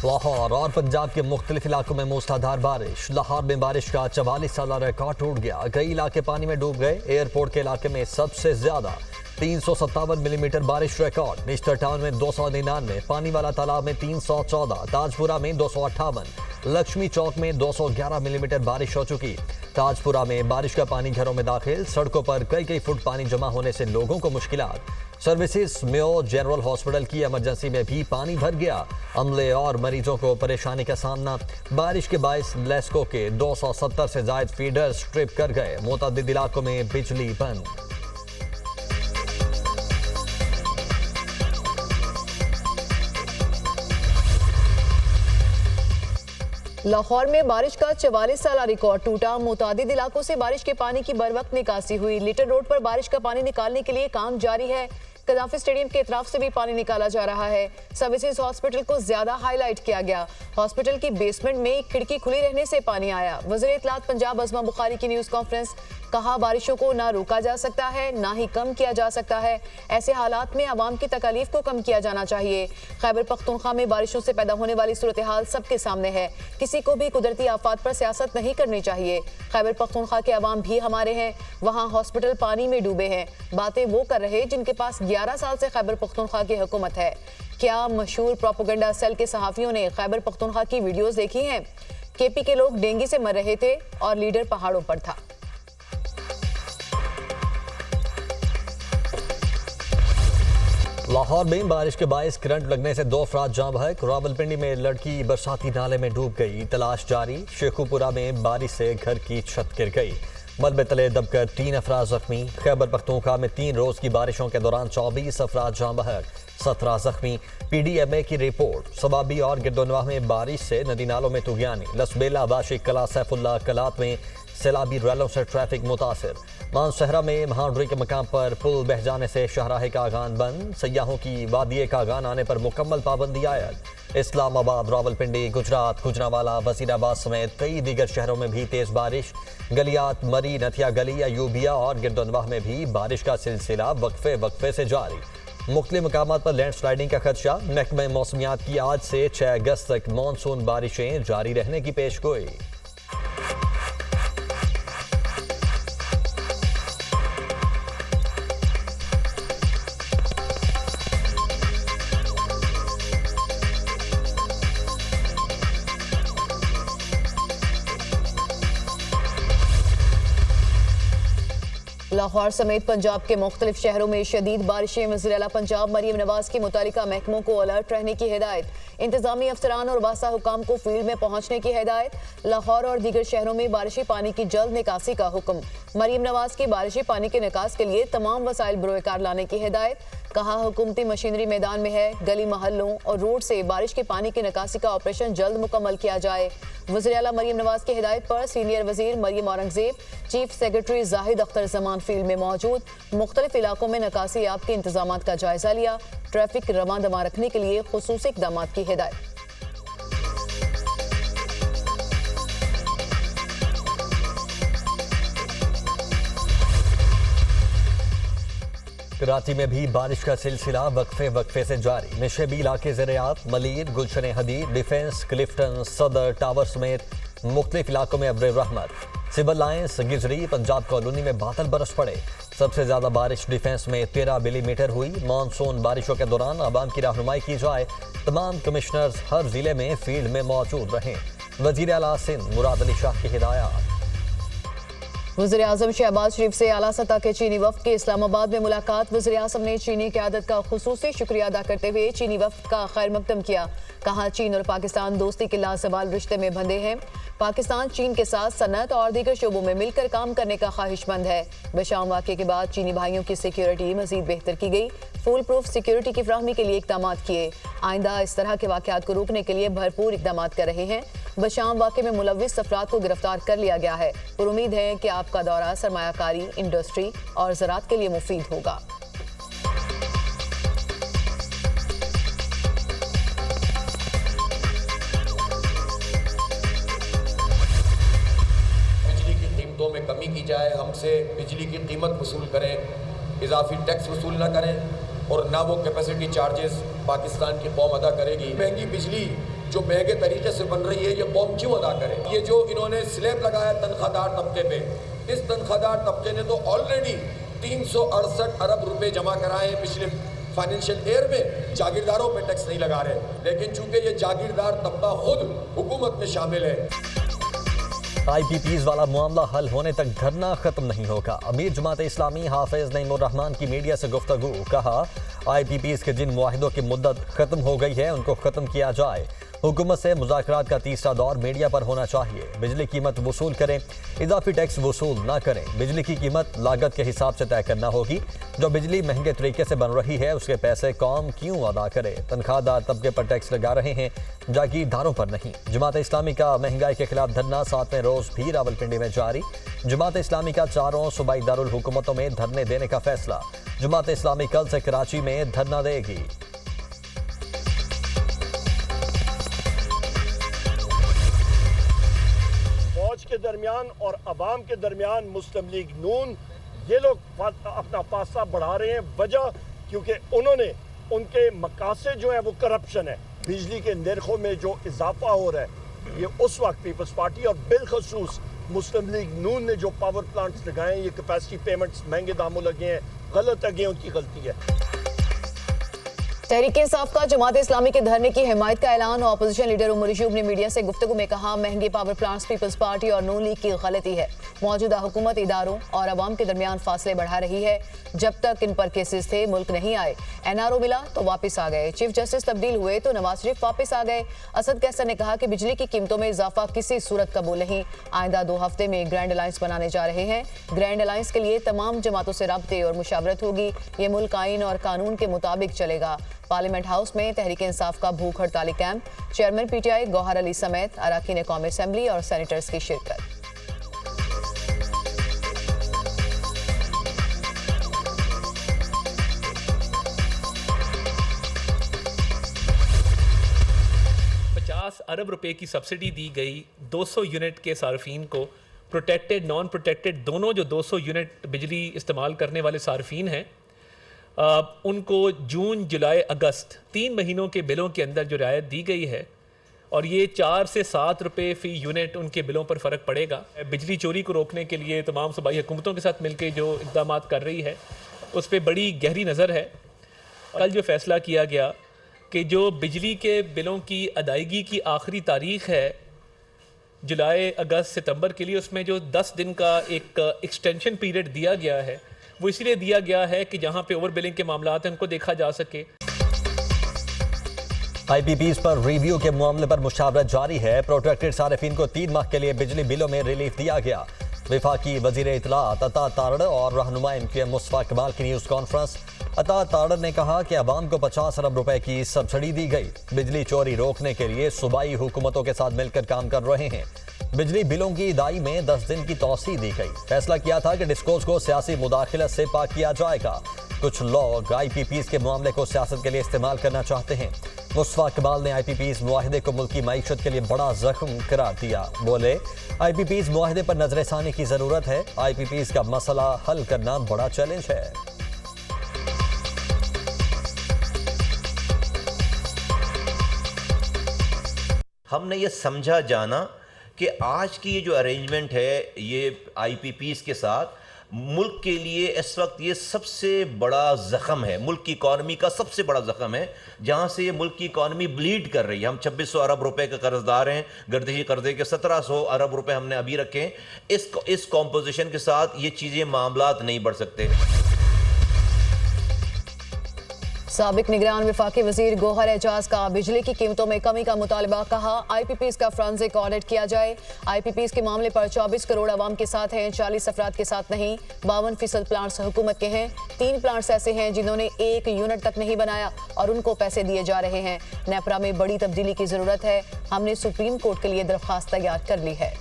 लाहौर और पंजाब के मुख्तलिफ इलाकों में मूसलाधार बारिश। लाहौर में बारिश का 44 साला रिकॉर्ड टूट गया। कई इलाके पानी में डूब गए। एयरपोर्ट के इलाके में सबसे ज्यादा 357 मिलीमीटर बारिश रिकॉर्ड। निश्तर टाउन में 299, पानी वाला तालाब में 314, ताजपुरा में 258, लक्ष्मी चौक में 211 मिलीमीटर बारिश हो चुकी। ताजपुरा में बारिश का पानी घरों में दाखिल। सड़कों पर कई फुट पानी जमा होने से लोगों को मुश्किलात। सर्विसेज मेयो जनरल हॉस्पिटल की इमरजेंसी में भी पानी भर गया। अमले और मरीजों को परेशानी का सामना। बारिश के बायस लेस्को के 270 से ज्यादा फीडर्स ट्रिप कर गए। मुतअद्दिद इलाकों में बिजली बंद। लाहौर में बारिश का 44 साला रिकॉर्ड टूटा। मुतादिद इलाकों से बारिश के पानी की बरवक्त निकासी हुई। लिटर रोड पर बारिश का पानी निकालने के लिए काम जारी है। कदाफी स्टेडियम के इतराफ से भी पानी निकाला जा रहा है। सर्विसेज हॉस्पिटल को ज्यादा हाईलाइट किया गया। हॉस्पिटल की बेसमेंट में एक खिड़की खुली रहने से पानी आया। वज़ीर इत्तलात पंजाब अज़मा बुखारी की न्यूज कॉन्फ्रेंस। कहा, बारिशों को ना रोका जा सकता है ना ही कम किया जा सकता है। ऐसे हालात में आवाम की तकालीफ को कम किया जाना चाहिए। खैबर पख्तूनख्वा में बारिशों से पैदा होने वाली सूरत हाल सबके सामने है। किसी को भी कुदरती आफात पर सियासत नहीं करनी चाहिए। खैबर पख्तूनख्वा के अवाम भी हमारे हैं। वहाँ हॉस्पिटल पानी में डूबे हैं। बातें वो कर रहे जिनके पास 11 साल से खैबर पख्तूनख्वा की हुकूमत है। क्या मशहूर प्रोपेगेंडा सेल के सहाफियों ने खैबर पख्तूनख्वा की वीडियोस देखी हैं? केपी के लोग डेंगू से मर रहे थे और लीडर पहाड़ों पर था। लाहौर में बारिश के बायस करंट लगने से 2 अफराद जाँ बहक। रावलपिंडी में लड़की बरसाती नाले में डूब गई। तलाश जारी। शेखुपुरा में बारिश से घर की छत गिर गई। मलबे तले दबकर 3 अफराद जख्मी। खैबर पख्तूनख्वा में 3 रोज की बारिशों के दौरान 24 अफराद जाँ बहक, 17 जख्मी। PDMA की रिपोर्ट। सबाबी और गिरदोनवाह में बारिश से नदी नालों में तुगयानी। लसबेला, बाशिक कला, सैफुल्ला कलात में सैलाबी रैलों से ट्रैफिक मुतासिर। मानसहरा में महाडरी के मकाम पर पुल बह जाने से शाहराह कागान बंद। सयाहों की वादिये कागान आने पर मुकम्मल पाबंदी आयद। इस्लामाबाद, रावलपिंडी, गुजरात, गुजरावाला, वजीराबाद समेत कई दीगर शहरों में भी तेज बारिश। गलियात, मरी, नथिया गली, अयूबिया और गिरदोनवाह में भी बारिश का सिलसिला वक्फे से जारी। मुख्तलिफ मकामात पर लैंड स्लाइडिंग का खदशा। महकमा मौसमियात की आज से 6 अगस्त तक मानसून बारिशें जारी रहने की पेशगोई। लाहौर समेत पंजाब के मुख्तलिफ शहरों में शदीद बारिशें। वज़ीर आला पंजाब मरीम नवाज की मुतालिका महकमों को अलर्ट रहने की हिदायत। इंतजामी अफसरान और वासा हुकाम को फील्ड में पहुंचने की हिदायत। लाहौर और दीगर शहरों में बारिशी पानी की जल्द निकासी का हुक्म। मरीम नवाज की बारिशी पानी के निकास के लिए तमाम वसाइल बरोकार लाने की हिदायत। कहा, हुकूमती मशीनरी मैदान में है। गली महल्लों और रोड से बारिश के पानी की निकासी का ऑपरेशन जल्द मुकम्मल किया जाए। वज़ीर आला मरीम नवाज की हिदायत पर सीनियर वजीर Maryam Aurangzeb, chief secretary Zahid Akhtar Zaman field में मौजूद। मुख्तलिफ इलाकों में निकासी याब के इंतजाम का जायजा लिया। ट्रैफिक रवां दमा रखने के लिए खुसूसी इक़दाम की हिदायत। कराची में भी बारिश का सिलसिला वक्फे से जारी। निशेबी इलाके ज़रियात, Malir, Gulshan Hadeed, defence, Clifton, Saddar, tower समेत मुख्तलिफ इलाकों में अब्र रहमत। Civil lines, Gizri, Punjab colony में बादल बरस पड़े। सबसे ज्यादा बारिश डिफेंस में 13 मिलीमीटर हुई। मानसून बारिशों के दौरान आवाम की रहनुमाई की जाए। तमाम कमिश्नर्स हर जिले में फील्ड में मौजूद रहें। वज़ीर आला सिंध मुराद अली शाह की हिदायत। वज़ीर आज़म शहबाज शरीफ से आला सतह के चीनी वफ़द के इस्लामाबाद में मुलाकात। वज़ीर आज़म ने चीनी क़यादत का खुसूसी शुक्रिया अदा करते हुए चीनी वफ़द का खैर मकदम किया। कहा, चीन और पाकिस्तान दोस्ती के लाज़वाल रिश्ते में बंधे हैं। पाकिस्तान चीन के साथ सनत और दीगर शोबों में मिलकर काम करने का ख्वाहिशमंद है। बशाम वाक़े के बाद चीनी भाइयों की सिक्योरिटी मज़ीद बेहतर की गई। फुल प्रूफ सिक्योरिटी की फ्राहमी के लिए इक़दाम किए। आइंदा इस तरह के वाक़यात को रोकने के लिए भरपूर इक़दाम कर रहे हैं। बशाम वाक़े में मुलव्विस अफराद को गिरफ्तार कर लिया गया है। और उम्मीद है कि आपका दौरा सरमायाकारी, इंडस्ट्री और ज़राअत के लिए मुफीद होगा। बिजली की कीमतों में कमी की जाए, हमसे बिजली की कीमत वसूल करें, इजाफी टैक्स वसूल ना करें और ना वो कैपेसिटी चार्जेस पाकिस्तान की कौम अदा करेगी। महंगी बिजली जो महंगे तरीके से बन रही है, ये बॉम्ब क्यों अदा करे? ये जो इन्होंने स्लैब लगाया तनख्वाहदार तबके पे, इस तनख्वाहदार तबके ने तो ऑलरेडी 368 अरब रुपए जमा कराए हैं पिछले फाइनेंशियल ईयर में। जागीरदारों पे टैक्स नहीं लगा रहे, लेकिन चूंकि ये जागीरदार तबका खुद हुकूमत में शामिल है। IPPs वाला मामला हल होने तक धरना खत्म नहीं होगा। अमीर जमात इस्लामी हाफिज नईमुर रहमान की मीडिया से गुफ्तगू, कहा IPPs के जिन मुआहिदों की मुद्दत खत्म हो गई है उनको खत्म किया जाए। हुकूमत से मुज़ाकरात का तीसरा दौर मीडिया पर होना चाहिए। बिजली कीमत वसूल करें, इजाफी टैक्स वसूल ना करें। बिजली की कीमत लागत के हिसाब से तय करना होगी। जो बिजली महंगे तरीके से बन रही है उसके पैसे कौम क्यों अदा करे? तनख्वाहदार तबके पर टैक्स लगा रहे हैं, जागीरदारों पर नहीं। जमात इस्लामी का महंगाई के खिलाफ धरना 7वें रोज भी रावलपिंडी में जारी। जमात इस्लामी का 4 सूबाई दारुल हुकूमतों में धरने देने का फैसला। जमात इस्लामी कल से कराची में धरना देगी। के दरमियान और अवाम के दरमियान मुस्लिम लीग नून ये लोग अपना फासला बढ़ा रहे हैं। वजह क्योंकि उन्होंने उनके मकासद जो है वो करप्शन है। बिजली के निर्खों में जो इजाफा हो रहा है ये उस वक्त पीपल्स पार्टी और बिलखसूस मुस्लिम लीग नून ने जो पावर प्लांट्स लगाए, ये कैपेसिटी पेमेंट्स महंगे दामों लगे हैं, गलत लगे, उनकी गलती है। तहरीक इंसाफ का जमात इस्लामी के धरने की हिमायत का ऐलान। ऑपोजिशन लीडर उमर अयूब ने मीडिया से गुफ्तगू में कहा, महंगे पावर प्लांट्स पीपल्स पार्टी और नून लीग की गलती है। मौजूदा हुकूमत इदारों और अवाम के दरमियान फासले बढ़ा रही है। जब तक इन पर केसेस थे मुल्क नहीं आए। NRO मिला तो वापस आ गए। चीफ जस्टिस तब्दील हुए तो नवाज शरीफ वापस आ गए। असद कैसर ने कहा कि बिजली की कीमतों में इजाफा किसी सूरत कबूल नहीं। आइंदा 2 हफ्ते में ग्रैंड अलायंस बनाने जा रहे हैं। ग्रैंड अलायंस के लिए तमाम जमातों से राब्ते और मुशावरत होगी। ये मुल्क आइन और कानून के मुताबिक चलेगा। पार्लियामेंट हाउस में तहरीक इंसाफ का भूख हड़ताली कैंप। चेयरमैन PTI गौहर अली समेत अरकान कौमी असेंबली और सेनेटर्स की शिरकत। अरब रुपए की सब्सिडी दी गई 200 यूनिट के सार्फिन को। प्रोटेक्टेड नॉन प्रोटेक्टेड दोनों जो 200 यूनिट बिजली इस्तेमाल करने वाले सार्फिन हैं उनको जून जुलाई अगस्त 3 महीनों के बिलों के अंदर जो रियायत दी गई है और ये 4 से 7 रुपए फ़ी यूनिट उनके बिलों पर फ़र्क पड़ेगा। बिजली चोरी को रोकने के लिए तमाम सूबाई हुकूमतों के साथ मिलकर जो इक़दाम कर रही है उस पर बड़ी गहरी नज़र है। कल जो फ़ैसला किया गया कि जो बिजली के बिलों की अदायगी की आखिरी तारीख़ है जुलाई अगस्त सितंबर के लिए, उसमें जो 10 दिन का एक एक्सटेंशन पीरियड दिया गया है वो इसलिए दिया गया है कि जहां पे ओवर बिलिंग के मामलात हैं उनको देखा जा सके। IPPs पर रिव्यू के मामले पर मुशावरत जारी है। प्रोटेक्टेड सार्फिन को 3 माह के लिए बिजली बिलों में रिलीफ दिया गया। वफाकी वजीर इत्तलात अता तारड़ और रहनुमा MQM मुस्तफा कमाल की न्यूज़ कॉन्फ्रेंस। अता तारड़ ने कहा कि अवाम को 50 अरब रुपए की सब्सिडी दी गई। बिजली चोरी रोकने के लिए सूबाई हुकूमतों के साथ मिलकर काम कर रहे हैं। बिजली बिलों की अदाई में 10 दिन की तौसी दी गई। फैसला किया था कि डिस्कोस को सियासी मुदाखलत से पाक किया जाएगा। कुछ लोग IPPs के मामले को सियासत के लिए इस्तेमाल करना चाहते हैं। मुस्तफा कमाल ने IPPs मुआहिदे को मुल्की मईशत के लिए बड़ा जख्म करार दिया। बोले, IPPs मुआहिदे पर नजरसानी की जरूरत है। IPPs का मसला हल करना बड़ा चैलेंज है। हमने ये समझा जाना कि आज की ये जो अरेंजमेंट है ये IPPs के साथ मुल्क के लिए इस वक्त ये सबसे बड़ा ज़ख़म है, मुल्क की इकॉनमी का सबसे बड़ा ज़ख़म है, जहाँ से ये मुल्क की इकॉनमी ब्लीड कर रही है। हम 2600 अरब रुपए के कर्जदार हैं, गर्दिशी कर्जे के 1700 अरब रुपए हमने अभी रखे हैं। इस कॉम्पोजिशन के साथ ये चीज़ें मामलात नहीं बढ़ सकते। साबिक निगरान वफाकी वजीर गौहर एजाज का बिजली की कीमतों में कमी का मुतालबा। कहा, IPPs का फ्रांसिक ऑडिट किया जाए। IPPs के मामले पर 24 करोड़ अवाम के साथ हैं, 40 अफराद के साथ नहीं। 52% प्लांट्स हुकूमत के हैं। 3 प्लांट्स ऐसे हैं जिन्होंने 1 यूनिट तक नहीं बनाया और उनको पैसे दिए जा रहे हैं। नेपरा में बड़ी तब्दीली की जरूरत है। हमने सुप्रीम कोर्ट के लिए दरख्वास्त तैयार कर ली है।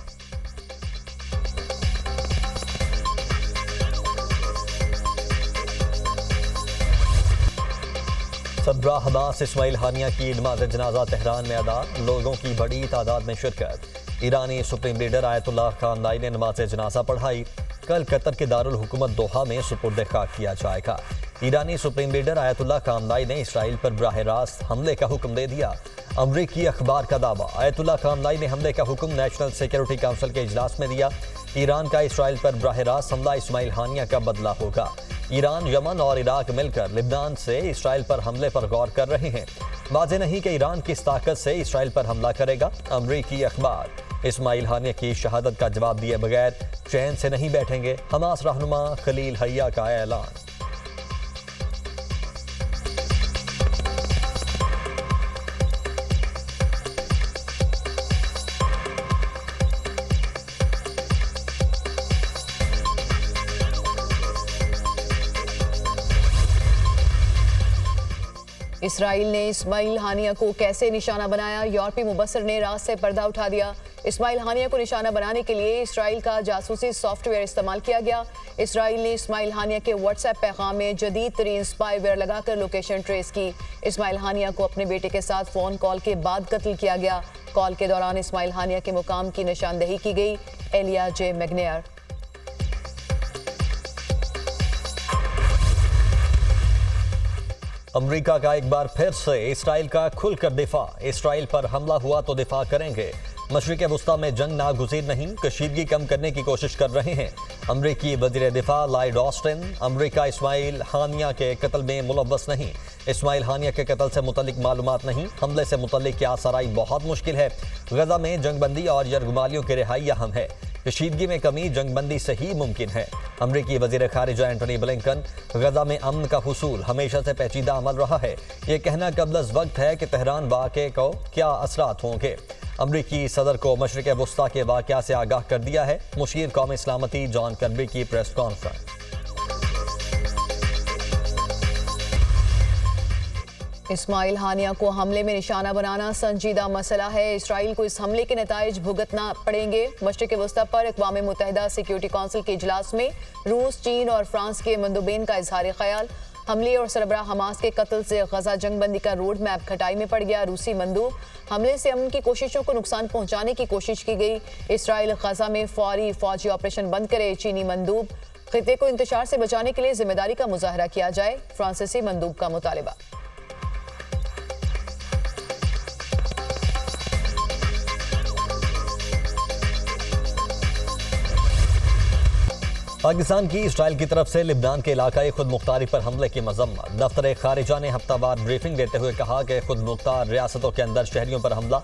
सदरा हमास इस्माइल हानिया की नमाज जनाजा तेहरान में अदा। लोगों की बड़ी तादाद में शिरकत। ईरानी सुप्रीम लीडर आयतुल्लाह खामनाई ने नमाज जनाजा पढ़ाई। कल कतर के दारुल हुकूमत दोहा में सुपुर्द खाक किया जाएगा। ईरानी सुप्रीम लीडर आयतुल्लाह खामनाई ने इसराइल पर बराह रास्त हमले का हुक्म दे दिया। अमरीकी अखबार का दावा, आयतुल्लाह खामनाई ने हमले का हुक्म नेशनल सिक्योरिटी काउंसिल के इजलास में दिया। ईरान का इसराइल पर बराह रास्त हमला इस्माइल हानिया का बदला होगा। ईरान, यमन और इराक मिलकर लिबनान से इसराइल पर हमले पर गौर कर रहे हैं। वाज़ेह नहीं कि ईरान किस ताकत से इसराइल पर हमला करेगा। अमरीकी अखबार, इस्माइल हानिया की शहादत का जवाब दिए बगैर चैन से नहीं बैठेंगे, हमास रहनुमा खलील हैया का ऐलान। इसराइल ने इस्माइल हानिया को कैसे निशाना बनाया, यूरोपी मुबस्सिर ने राज से पर्दा उठा दिया। इस्माइल हानिया को निशाना बनाने के लिए इसराइल का जासूसी सॉफ्टवेयर इस्तेमाल किया गया। इसराइल ने इस्माइल हानिया के व्हाट्सएप पैगाम में जदीद तरीन स्पाईवेयर लगाकर लोकेशन ट्रेस की। इस्माइल हानिया को अपने बेटे के साथ फोन कॉल के बाद कत्ल किया गया। कॉल के दौरान इस्माइल हानिया के मुकाम की निशानदेही की गई। एलिया जे मैग्नेयर। अमेरिका का एक बार फिर से इसराइल का खुलकर दिफा, इसराइल पर हमला हुआ तो दिफा करेंगे। मशरिक़ वुस्ता में जंग नागुज़ीर नहीं, कशीदगी कम करने की कोशिश कर रहे हैं। अमरीकी वज़ीर दिफा लॉयड ऑस्टिन, अमरीका इस्माइल हानिया के कत्ल में मुलव्वस नहीं। इस्माइल हानिया के कत्ल से मुतल्लिक मालूमात नहीं, हमले से मुतल्लिक क्या सराई बहुत मुश्किल है। गजा में जंगबंदी और यरगुमालियों की रिहाई अहम है। कशीदगी में कमी जंगबंदी से ही मुमकिन है। अमरीकी वज़ीर ख़ारिजा एंटनी ब्लिंकन, गजा में अमन का हुसूल हमेशा से पेचीदा अमल रहा है। ये कहना कबल वक्त है कि तेहरान वाक़े को क्या असरात होंगे। अमरीकी सदर को मशरिक़ वुस्ता के वाक़या से आगाह कर दिया है। मुशीर कौमी सलामती जॉन कर्बी की प्रेस कॉन्फ्रेंस। इस्माइल हानिया को हमले में निशाना बनाना संजीदा मसला है। इसराइल को इस हमले के नताइज भुगतना पड़ेंगे। मशरिक़ वुस्ता पर अक़वाम मुत्तहिदा सिक्योरिटी काउंसिल के इजलास में रूस, चीन और फ्रांस के मंदूबीन का इजहार ख्याल। हमले और सरबराह हमास के कत्ल से गजा जंगबंदी का रोड मैप खटाई में पड़ गया। रूसी मंदूब, हमले से अमन की कोशिशों को नुकसान पहुंचाने की कोशिश की गई। इसराइल गजा में फौरी फौजी ऑपरेशन बंद करे। चीनी मंदूब, खिते को इंतशार से बचाने के लिए जिम्मेदारी का मुजाहरा किया जाए। फ्रांसीसी मंदूब का मुतालिबा। पाकिस्तान की इसराइल की तरफ से लिबनान के इलाकाई खुद मुख्तारी पर हमले की मजम्मत। दफ्तर खारिजा ने हफ्तावार ब्रीफिंग देते हुए कहा कि खुद मुख्तार रियासतों के अंदर शहरियों पर हमला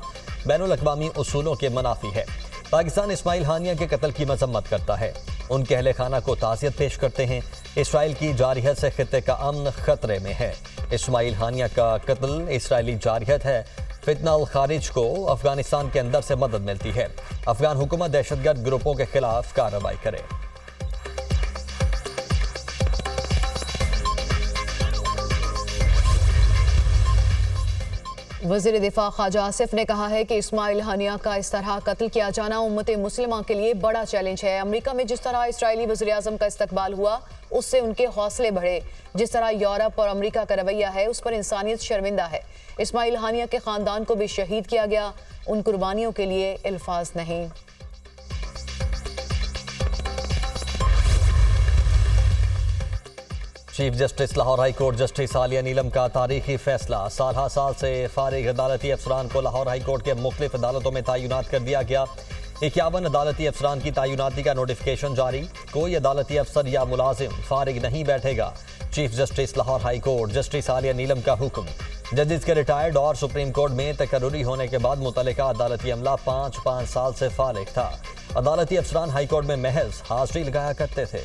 बैनुल-अक़वामी उसूलों के मनाफी है। पाकिस्तान इस्माइल हानिया के कत्ल की मजम्मत करता है, उनके अहले खाना को ताज़ियत पेश करते हैं। इसराइल की जारहियत से खित्ते का अमन खतरे में है। इस्माइल हानिया का कत्ल इसराइली जारहियत है। फितना अल खारिज को अफगानिस्तान के अंदर से मदद मिलती है। अफगान हुकूमत दहशतगर्द ग्रुपों के खिलाफ कार्रवाई करे। वज़ीर दिफा ख्वाजा आसिफ ने कहा है कि इस्माइल हानिया का इस तरह कत्ल किया जाना उम्मत मुस्लिमा के लिए बड़ा चैलेंज है। अमेरिका में जिस तरह इसराइली वज़ीर आज़म का इस्तकबाल हुआ, उससे उनके हौसले बढ़े। जिस तरह यूरोप और अमेरिका का रवैया है, उस पर इंसानियत शर्मिंदा है। इस्माइल हानिया के ख़ानदान को भी शहीद किया गया। उन कुर्बानियों के लिए अल्फाज नहीं। Chief justice Lahore high court justice Aliya Neelam का तारीखी फैसला। साल साल से फारिग अदालती अफसरान को लाहौर हाई कोर्ट के मुख्तलिफ अदालतों में तैनात कर दिया गया। 51 अदालती अफसरान की तैनाती का नोटिफिकेशन जारी। कोई अदालती अफसर या मुलाजिम फारिग नहीं बैठेगा। Chief justice Lahore high court justice Aliya Neelam का हुक्म। जजेस के रिटायर्ड और सुप्रीम कोर्ट में तकर्रुरी होने के बाद मुतल्लिका अदालती अमला 5 साल से फारिग था। अदालती अफसरान हाई कोर्ट में महज हाजिरी लगाया करते थे।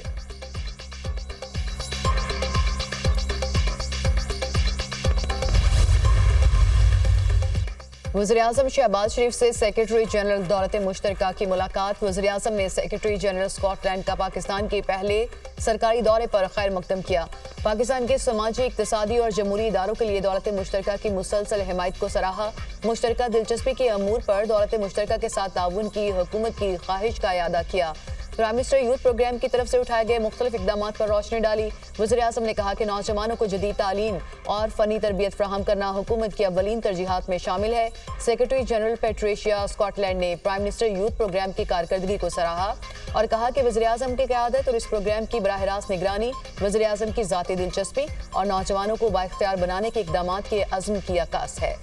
वज़ीर-ए-आज़म शहबाज शरीफ से सेक्रेटरी जनरल दौलत मुश्तरका की मुलाकात। वज़ीर-ए-आज़म ने सेक्रेटरी जनरल स्कॉटलैंड का पाकिस्तान के पहले सरकारी दौरे पर खैर मकदम किया। पाकिस्तान के समाजी, इक़्तिसादी और जमहूरी इदारों के लिए दौलत मुश्तरका की मुसलसल हिमायत को सराहा। मुश्तरका दिलचस्पी के अमूर पर दौलत मुश्तरका के साथ ताउन की हुकूमत की ख्वाहिश का इयादा किया। प्राइम मिनिस्टर यूथ प्रोग्राम की तरफ से उठाए गए मुख्तलिफ इक़दाम पर रोशनी डाली। वज़ीर-ए-आज़म ने कहा कि नौजवानों को जदीद तालीम और फ़नी तरबियत फराहम करना हुकूमत की अव्वलीन तरजीहात में शामिल है। सेक्रेटरी जनरल पैट्रिशिया स्कॉटलैंड ने प्राइम मिनिस्टर यूथ प्रोग्राम की कारकर्दगी को सराहा और कहा कि वज़ीर-ए-आज़म की क़यादत और इस प्रोग्राम की बराह रास्त निगरानी वज़ीर-ए-आज़म की ज़ाती दिलचस्पी और नौजवानों को बाइख्तियार बनाने के इक़दाम के अज़्म की अक्कास है।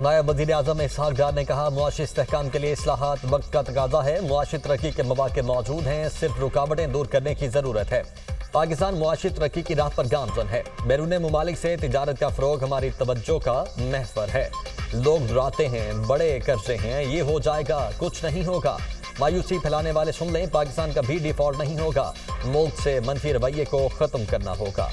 नायब वज़ीर आज़म इसहाक डार ने कहा, मुआशी इस्तेहकाम के लिए इस्लाहात वक्त का तकाजा है। मुआशी तरक्की के मौके मौजूद हैं, सिर्फ रुकावटें दूर करने की ज़रूरत है। पाकिस्तान मुआशी तरक्की की राह पर गामज़न है। बैरून मुमालिक से तिजारत का फ़रोग हमारी तवज्जो का महवर है। लोग डराते हैं, बड़े कर्जे हैं, ये हो जाएगा, कुछ नहीं होगा। मायूसी फैलाने वाले सुन लें, पाकिस्तान कभी डिफॉल्ट नहीं होगा। मुल्क से मनफी रवैये को ख़त्म करना होगा।